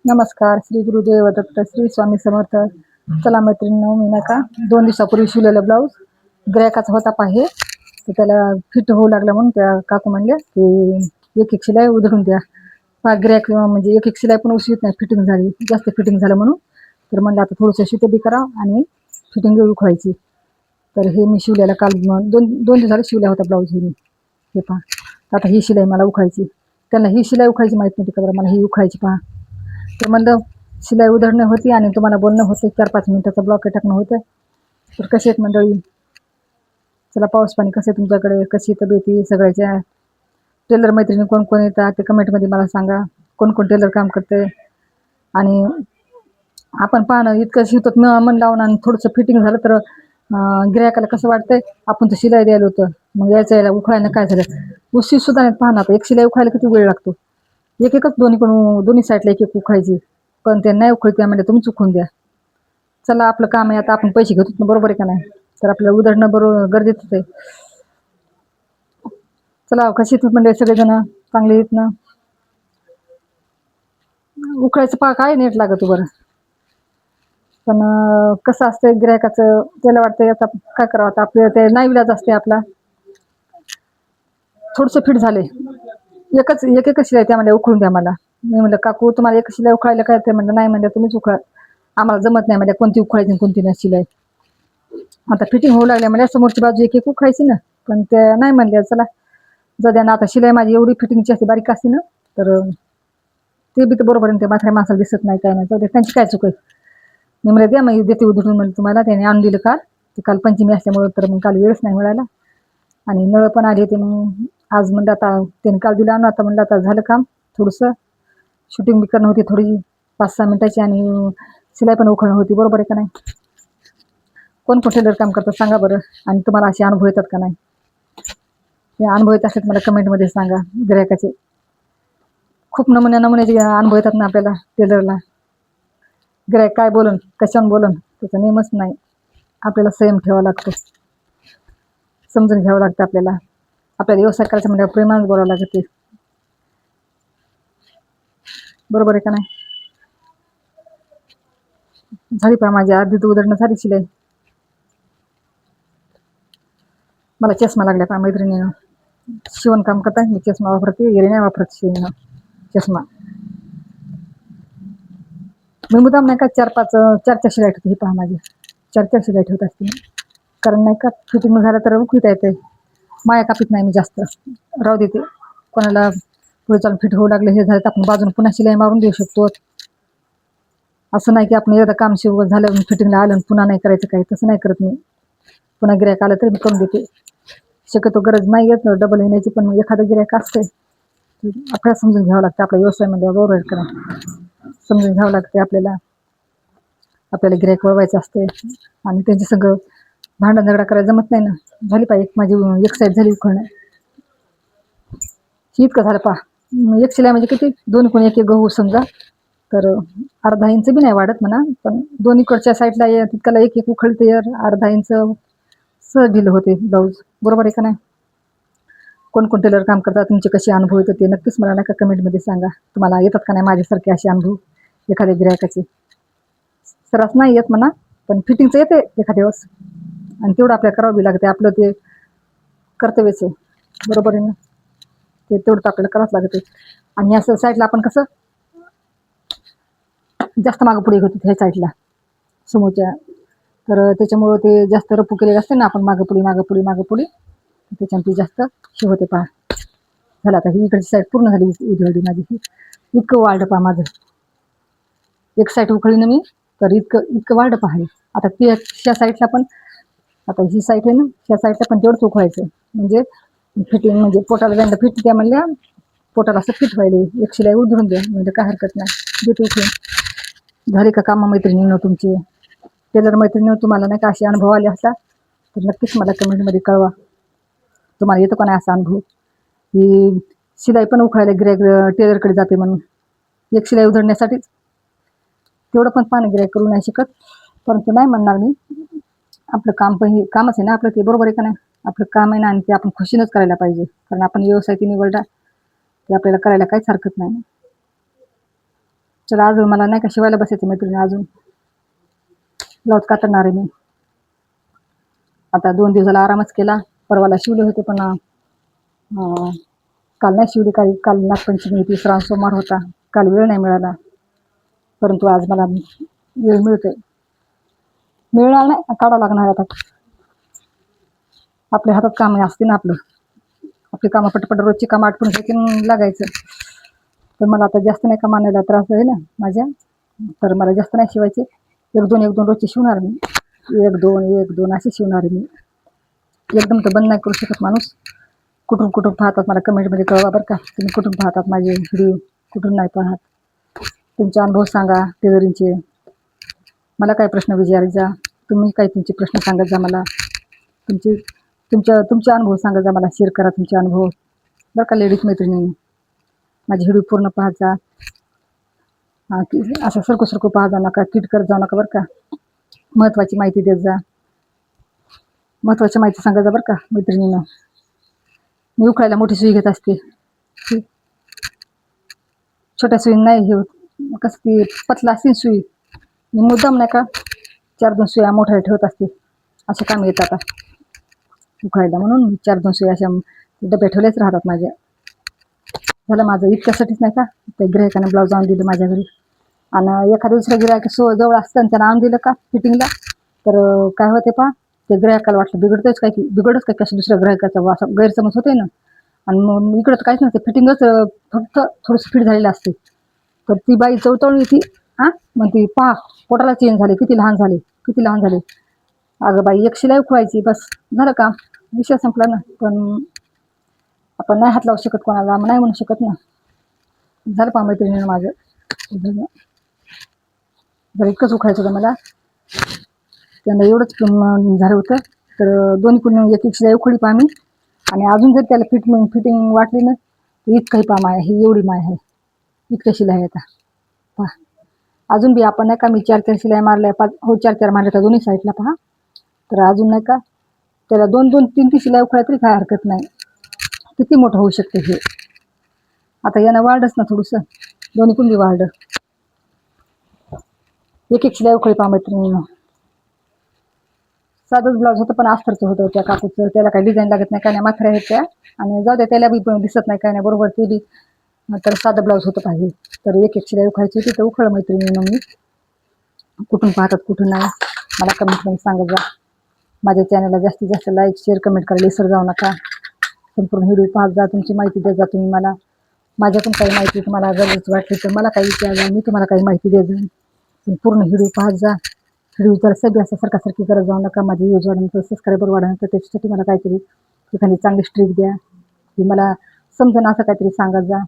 नमस्कार. श्री गुरुदेव दत्त. श्री स्वामी समर्थ. चला मैत्रिणींनो, मी नाही का 2 दिवसापूर्वी शिवलेला ब्लाऊज गिरायकाचा होता पाहे, तर त्याला फिट होऊ लागला म्हणून त्या काकू म्हणल्या की एक एक शिलाई उधळून द्या. गिरायक म्हणजे एक एक शिलाई पण उशीत नाही, फिटिंग झाली, जास्त फिटिंग झालं म्हणून. तर म्हणलं आता थोडंसं शिटे बी करा आणि फिटिंग उखवायची. तर हे मी शिवलेला काल दोन दोन दिवस झाले शिवला होता ब्लाऊज. हे पहा, आता ही शिलाई मला उखायची. त्यांना ही शिलाई उखायची माहीत नव्हती का बरं, मला ही उखायची पहा. तर म्हणलं शिलाई उधळणं होती आणि तुम्हाला बोलणं होतं, 4-5 मिनिटाचं ब्लॉक टाकणं होतं. तर कसे आहेत मंडळी? चला, पाऊस पाणी कसं आहे तुमच्याकडे, कशी तब्येती सगळ्याच्या? टेलर मैत्रिणी कोण कोण येतात ते कमेंटमध्ये मला सांगा. कोण कोण टेलर काम करते? आणि आपण पाहणं इतकं शिवतात मन लावून आणि थोडंसं फिटिंग झालं तर गिरायकाला कसं वाटतंय आपण तर शिलाई द्यायला होतं, मग यायला उखळायला काय झालं. उशी सुद्धा नाही पाहणं, आता एक शिलाई उखायला किती वेळ लागतो. एक एकच दोन्ही साईडला एक एक उखायची, पण ते नाही उखळते म्हणजे तुम्ही चुकून द्या. चला, आपलं काम आहे आता, आपण पैसे घेतो ना, बरोबर आहे का नाही? तर आपल्याला उधळणं बरोबर गरजेचंच आहे. चला, कशी येतात म्हणजे सगळेजण चांगले येत ना? उखळायचं पहा काय नेट लागत बरं. पण कसं असतं गिरायकाचं, त्याला वाटतं आता काय करावं, आता आपलं ते नाही विलाज असते आपला. थोडंसं फिट झाले, एक एकच शिलाई त्या म्हणजे उखळून द्या मला. मी म्हणलं काकू तुम्हाला एक शिलाई उखळायला काय? ते म्हणलं नाही, म्हणलं तुम्हीच उखळा, आम्हाला जमत नाही म्हणजे कोणती उखळायची आणि कोणती नाही शिलाई. आता फिटिंग होऊ लागल्या म्हणजे समोरची बाजू एक एक उखळायची ना, पण ते नाही म्हणले. चला जाऊ द्या ना, आता शिलाई माझी एवढी फिटिंगची असते बारीक असते ना, तर ते बी तर बरोबर आहे, ते म्हाताऱ्या माणसाला दिसत नाही काय नाही. जाऊ दे, त्यांची काय चुक आहे. मी म्हणलं द्या मग देते उधळून म्हणलं तुम्हाला. त्याने आणून दिलं काल, ते काल पंचमी असल्यामुळं तर मग काल वेळच नाही मिळाला. आणि नळ पण आले होते, मग आज म्हणलं आता त्याने काल दिलं आणून, आता म्हणलं आता झालं काम. थोडंसं शूटिंग बी करणं होती थोडी 5-6 मिनिटाची, आणि शिलाई पण उखळणं होती, बरोबर आहे का नाही? कोण कोण टेलर काम करतात सांगा बरं, आणि तुम्हाला असे अनुभव येतात का नाही? ते अनुभव येत असतात मला कमेंटमध्ये सांगा. गिरायकाचे खूप नमुन्याचे अनुभव येतात ना आपल्याला टेलरला. गिरायक काय बोलन, कशावर बोलन, त्याचा नेमच नाही. आपल्याला संयम ठेवावा लागतो, समजून घ्यावं लागतं आपल्याला. आपल्याला व्यवसाय करायचा म्हणजे प्रेमानं बोलावं लागते, बरोबर आहे का नाही? झाली पहा माझी अर्धी तर उधळणं झाली शिलाई. मला चष्मा लागला पहा मैत्रिणीनं. शिवणकाम करता मी चष्मा वापरते, येणे नाही वापरत शिवणं चष्मा. मी मुद्दाम नाही का 4-4 शिलाई ठेवते. ही पहा माझी 4 शिलाई ठेवत असते मी, कारण नाही का फिटिंग झालं तर उखळता येते. माया कापीत नाही मी जास्त, राहू देते. कोणाला पुढे चालून फिट होऊ लागलं, हे झालं तर आपण बाजून पुन्हा शिलाई मारून देऊ शकतो. असं नाही की आपण एकदा काम शिव झालं फिटिंगला आलं पुन्हा नाही करायचं काही, तसं नाही करत मी. पुन्हा गिरायक आलं तरी मी करून देते. शक्यतो गरज नाही येत डबल येण्याची, पण एखादं गिरायक असतंय आपल्याला समजून घ्यावं लागतं. आपल्या व्यवसायामध्ये बरोबर करा, समजून घ्यावं लागते आपल्याला. आपल्याला गिरायक वळवायचं असते आणि त्यांची सगळं भांडण झगडा करायला जमत नाही ना. झाली पाहिजे माझी एक साईड झाली उखळणं. इतकं झालं पहा. एक शिलाई म्हणजे किती, 2 कोणी एक एक गहू समजा, तर अर्धा इंच बी नाही वाढत म्हणा, पण दोन्हीकडच्या साईडला तितकाला एक एक उखळते, अर्धा इंच सहज ढिलं होते ब्लाऊज, बरोबर आहे का नाही? कोण कोण टेलर काम करतात, तुमचे कसे अनुभव येतात ते नक्कीच मला नका कमेंटमध्ये सांगा. तुम्हाला येतात का नाही माझ्यासारखे असे अनुभव एखाद्या गिरायकाचे? सरास नाही येत म्हणा, पण फिटिंगचं येते एखाद्या वेळेस, आणि तेवढं आपल्याला करावं बी लागते. आपलं ते कर्तव्यच आहे, बरोबर आहे ना? ते तेवढं तर आपल्याला करावंच लागते. आणि ह्या साईडला आपण कसं जास्त मागं पुढे होतो ह्या साईडला समोरच्या, तर त्याच्यामुळं ते जास्त रपू केलेलं असते ना, आपण मागं पुढे त्याच्यामुळे जास्त हे होते पहा. झालं आता ही इकडची साईड पूर्ण झाली उधळली माझी. इतकं वाढलं पहा माझं, एक साईड उखळली ना मी, तर इतकं वाढलं पहा. आता त्या साईडला पण, आता ही साईड आहे ना, ह्या साईडला पण तेवढंच उखवायचं, म्हणजे फिटिंग म्हणजे पोटाला जायला फिट द्या म्हणल्या, पोटाला असं फिट व्हायला एक शिलाई उधळून द्या म्हणजे काय हरकत नाही, देते उठून. झाले का कामं मैत्रिणींनो तुमची? टेलर मैत्रिणींनो, तुम्हाला नाही का असे अनुभव आले असता तर नक्कीच मला कमेंटमध्ये कळवा. तुम्हाला येतो का नाही असा अनुभव की शिलाई पण उखायला गिरायक टेलरकडे जाते म्हणून, एक शिलाई उधळण्यासाठीच? तेवढं पण पाणी गिरायक करू नाही शकत, परंतु नाही म्हणणार मी. आपलं काम पण हे कामच आहे ना आपलं, ते बरोबर आहे का नाही? आपलं काम आहे ना, आणि ते आपण खुशीनंच करायला पाहिजे, कारण आपण व्यवसाय ती निवडला ते आपल्याला करायला काहीच हरकत नाही. चला अजून मला नाही का शिवायला बसायचं मैत्रिणी, अजून ब्लाऊज कातरणार आहे मी. आता 2 दिवसाला आरामच केला. परवाला शिवले होते पण काल नाही शिवली. काल नागपंचमी होती, श्रावण सोमवार होता, काल वेळ नाही मिळाला. परंतु आज मला वेळ मिळतोय. मिळणार नाही, काढावं लागणार आता. आपल्या हातात काम असते ना आपलं, आपली कामं पटपट रोजची कामं आटपून घ्यायची आणि लागायचं. तर मला आता जास्त नाही का मानायला त्रास आहे ना माझ्या, तर मला जास्त नाही शिवायचे. 1-2 रोजची शिवणार मी. 1-2 असे शिवणार मी. एकदम तर बंद नाही करू शकत माणूस. कुठून कुठून पाहतात मला कमेंटमध्ये कळवा बरं का, तुम्ही कुठून पाहतात माझे व्हिडिओ, कुठून नाही पाहत. तुमचे अनुभव सांगा टेलरिंगचे. मला काय प्रश्न विचारायचा जा, तुम्ही काय तुमचे प्रश्न सांगत जा मला. तुमचे अनुभव सांगत जा मला, शेअर करा तुमचे अनुभव बरं का लेडीज मैत्रिणी. माझे व्हिडिओ पूर्ण पाहत जा. असं सरकू पाहत जा नका, किट करत जाऊ नका बरं का. महत्त्वाची माहिती देत जा, महत्त्वाची माहिती सांगत जा बरं का मैत्रिणीनं. मी उखळायला मोठी सुई घेत असते, छोट्या सुई नाही हे होत. कसं ती पतला असते सुई, मी मुद्दाम नाही का 4-2 सुया मोठ्या ठेवत असते. असे काम येतात आता उखळायला, म्हणून 4-2 सुया अशा डब्या ठेवल्याच राहतात माझ्या. झालं माझं इतक्यासाठीच नाही का त्या गिरायकाने ब्लाऊज आणून दिलं माझ्या घरी. आणि एखाद्या दुसऱ्या गिरायक जवळ असतं त्यानं आणून दिलं का फिटिंगला, तर काय होते पहा, ते गिरायकाला वाटलं बिघडतंच काय की, बिघडच काय कसं दुसऱ्या गिरायकाचा असं गैरसमज होते ना. आणि मग इकडं तर काहीच नसते, फिटिंगच फक्त थोडंसं फिट झालेलं असते. तर ती बाई चवतळून येते, मग ती पहा पोटाला चेंज झाले, किती लहान झाले. अगं बाई, एक शिलाई उखवायची बस, झालं का विषय संपला ना. पण आपण नाही हात लावू शकत कोणाला, नाही म्हणू शकत ना. झालं पहा मैत्रिणीनं माझं, जर इतकंच उखायचं होतं मला, त्यांना एवढंच झालं होतं. तर दोन्ही एक शिलाई उखळी पहा मी. आणि अजून जर त्याला फिटिंग वाटली ना, तर इतकंही पहा माय आहे, एवढी माय आहे, इतकं शिलाई आहे आता पहा. अजून बी आपण नाही का मी 4-4 शिलाई मारल्या, 4-4 मारल्या तर दोन्ही साईडला पहा. तर अजून नाही का त्याला 2-2, 3-3 शिलाई उखळ्या तरी काय हरकत नाही. किती मोठं होऊ शकते हे. आता यानं वाढच ना थोडंसं, दोन्ही बी वाढ. एक शिलाई उखळी पहा मैत्रिणीनं. साधंच ब्लाऊज होतं पण अस्तरचं होतं त्या काकूचं, त्याला काही डिझाईन लागत नाही काय नाही, माथऱ्या आहेत त्या. आणि जाऊ द्या त्याला बी दिसत नाही काय नाही बरोबर, ते बी तर साधं ब्लाऊज होतं पाहिजे. तर एक शिलाई उखायची होती, तर उखळ मैत्रिणीनं मी. कुठून पाहतात कुठून नाही मला कमेंटमध्ये सांगत जा. माझ्या चॅनलला जास्तीत जास्त लाईक शेअर कमेंट करायला विसर जाऊ नका. संपूर्ण व्हिडिओ पाहत जा, तुमची माहिती देत जा तुम्ही मला. माझ्यातून काही माहिती तुम्हाला गरज वाटली तर मला काही विचारा, मी तुम्हाला काही माहिती देत जाईन. पूर्ण व्हिडिओ पाहत जा. व्हिडिओ जर सगळी असं सारखी करत जाऊ नका. माझी व्ह्यूज वाढवण्याचं, सबस्क्रायबर वाढवण्याचं, त्याच्यासाठी मला काहीतरी एखादी चांगली स्ट्रीक द्या, की मला समजणं असं काहीतरी सांगत जा.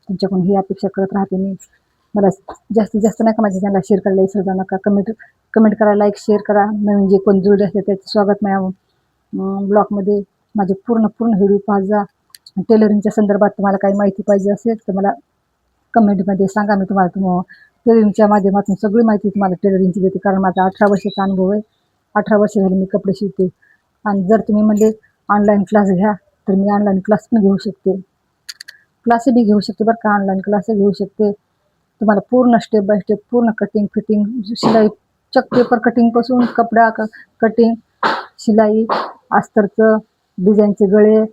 तुमच्याकडून ही अपेक्षा करत राहते मी. मला जास्तीत जास्त नाही का माझ्या चॅनलला शेअर करायला विसरू जाऊ नका. कमेंट करा, लाईक शेअर करा. नवीन जे कोण जोडले असते त्याचं स्वागत माझ्या ब्लॉगमध्ये. माझे पूर्ण व्हिडिओ पाहत जा. टेलरिंगच्या संदर्भात तुम्हाला काही माहिती पाहिजे असेल तर मला कमेंटमध्ये सांगा. मी तुम्हाला टेलरिंगच्या माध्यमातून सगळी माहिती तुम्हाला टेलरिंगची देते, कारण माझा 18 वर्षाचा अनुभव आहे. 18 वर्ष झाले मी कपडे शिवते. आणि जर तुम्ही म्हणजे ऑनलाईन क्लास घ्या तर मी ऑनलाईन क्लास पण घेऊ शकते, क्लास बी घेऊ शकते बरं का, ऑनलाईन क्लास घेऊ शकते. तुम्हाला पूर्ण स्टेप बाय स्टेप पूर्ण कटिंग फिटिंग शिलाई, चक पेपर कटिंगपासून कपडा कटिंग, शिलाई, अस्तरचं, डिझाईनचे गळे,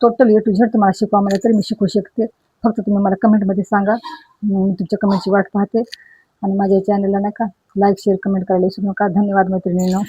टोटल A to Z तुम्हाला शिकवा मला तरी मी शिकवू शकते. फक्त तुम्ही मला कमेंटमध्ये सांगा, मी तुमच्या कमेंटची वाट पाहते. आणि माझ्या चॅनलला नाही का लाईक शेअर कमेंट करायला विसरू नका. धन्यवाद मैत्रिणींनो.